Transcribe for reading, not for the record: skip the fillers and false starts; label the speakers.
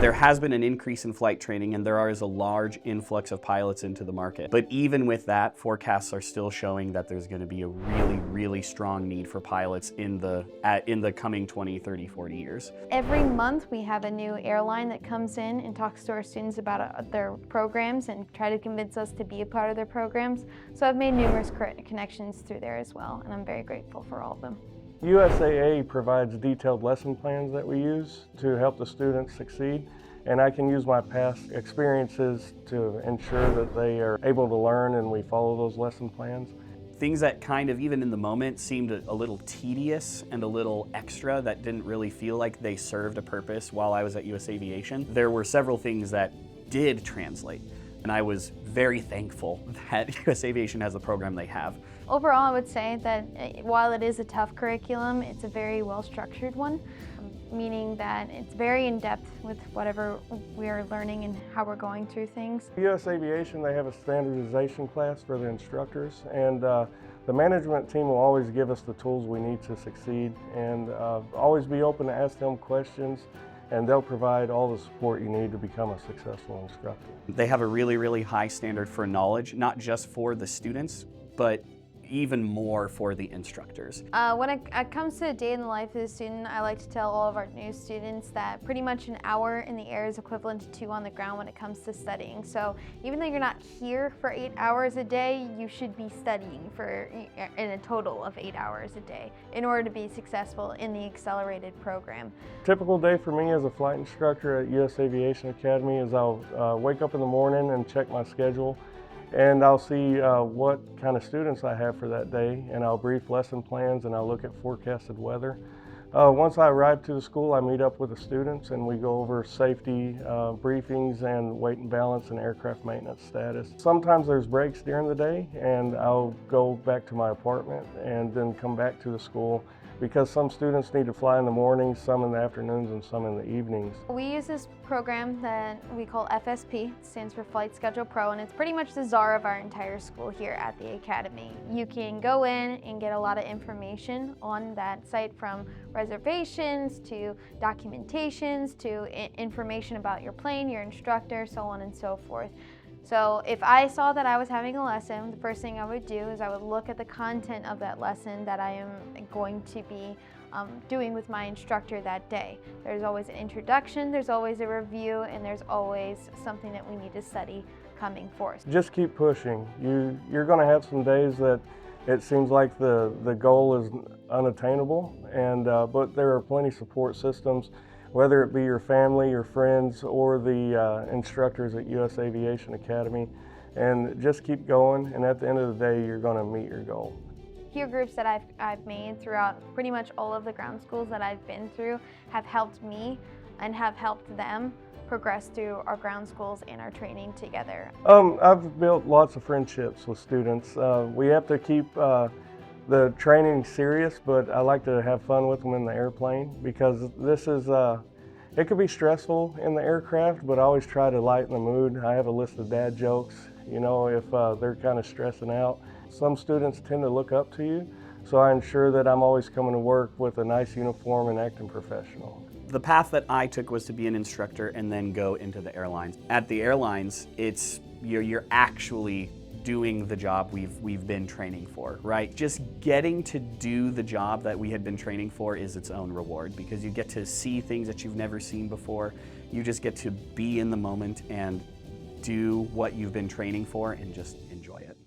Speaker 1: There has been an increase in flight training, and there is a large influx of pilots into the market. But even with that, forecasts are still showing that there's going to be a really, really strong need for pilots in the coming 20, 30, 40 years.
Speaker 2: Every month we have a new airline that comes in and talks to our students about their programs and try to convince us to be a part of their programs. So I've made numerous connections through there as well, and I'm very grateful for all of them.
Speaker 3: USAA provides detailed lesson plans that we use to help the students succeed, and I can use my past experiences to ensure that they are able to learn and we follow those lesson plans.
Speaker 1: Things that kind of, even in the moment, seemed a little tedious and a little extra that didn't really feel like they served a purpose while I was at US Aviation. There were several things that did translate, and I was very thankful that US Aviation has the program they have.
Speaker 2: Overall, I would say that while it is a tough curriculum, it's a very well-structured one, meaning that it's very in-depth with whatever we are learning and how we're going through things.
Speaker 3: US Aviation, they have a standardization class for the instructors, and the management team will always give us the tools we need to succeed, and always be open to ask them questions, and they'll provide all the support you need to become a successful instructor.
Speaker 1: They have a really, really high standard for knowledge, not just for the students, but even more for the instructors.
Speaker 2: When it comes to a day in the life of the student, I like to tell all of our new students that pretty much an hour in the air is equivalent to 2 on the ground when it comes to studying. So even though you're not here for 8 hours a day, you should be studying in a total of 8 hours a day in order to be successful in the accelerated program.
Speaker 3: Typical day for me as a flight instructor at US Aviation Academy is I'll wake up in the morning and check my schedule, and I'll see what kind of students I have for that day, and I'll brief lesson plans, and I'll look at forecasted weather. Once I arrive to the school, I meet up with the students and we go over safety briefings and weight and balance and aircraft maintenance status. Sometimes there's breaks during the day, and I'll go back to my apartment and then come back to the school, because some students need to fly in the mornings, some in the afternoons, and some in the evenings.
Speaker 2: We use this program that we call FSP, it stands for Flight Schedule Pro, and it's pretty much the czar of our entire school here at the Academy. You can go in and get a lot of information on that site, from reservations to documentations to information about your plane, your instructor, so on and so forth. So if I saw that I was having a lesson, the first thing I would do is I would look at the content of that lesson that I am going to be doing with my instructor that day. There's always an introduction, there's always a review, and there's always something that we need to study coming forth.
Speaker 3: Just keep pushing. You're going to have some days that it seems like the goal is unattainable, and but there are plenty of support systems, whether it be your family, your friends, or the instructors at US Aviation Academy. And just keep going, and at the end of the day, you're going to meet your goal.
Speaker 2: Peer groups that I've made throughout pretty much all of the ground schools that I've been through have helped me and have helped them progress through our ground schools and our training together.
Speaker 3: I've built lots of friendships with students. We have to keep the training serious, but I like to have fun with them in the airplane, because this is, it could be stressful in the aircraft, but I always try to lighten the mood. I have a list of dad jokes, you know, if they're kind of stressing out. Some students tend to look up to you, so I ensure that I'm always coming to work with a nice uniform and acting professional.
Speaker 1: The path that I took was to be an instructor and then go into the airlines. At the airlines, you're actually doing the job we've been training for, right? Just getting to do the job that we had been training for is its own reward, because you get to see things that you've never seen before. You just get to be in the moment and do what you've been training for and just enjoy it.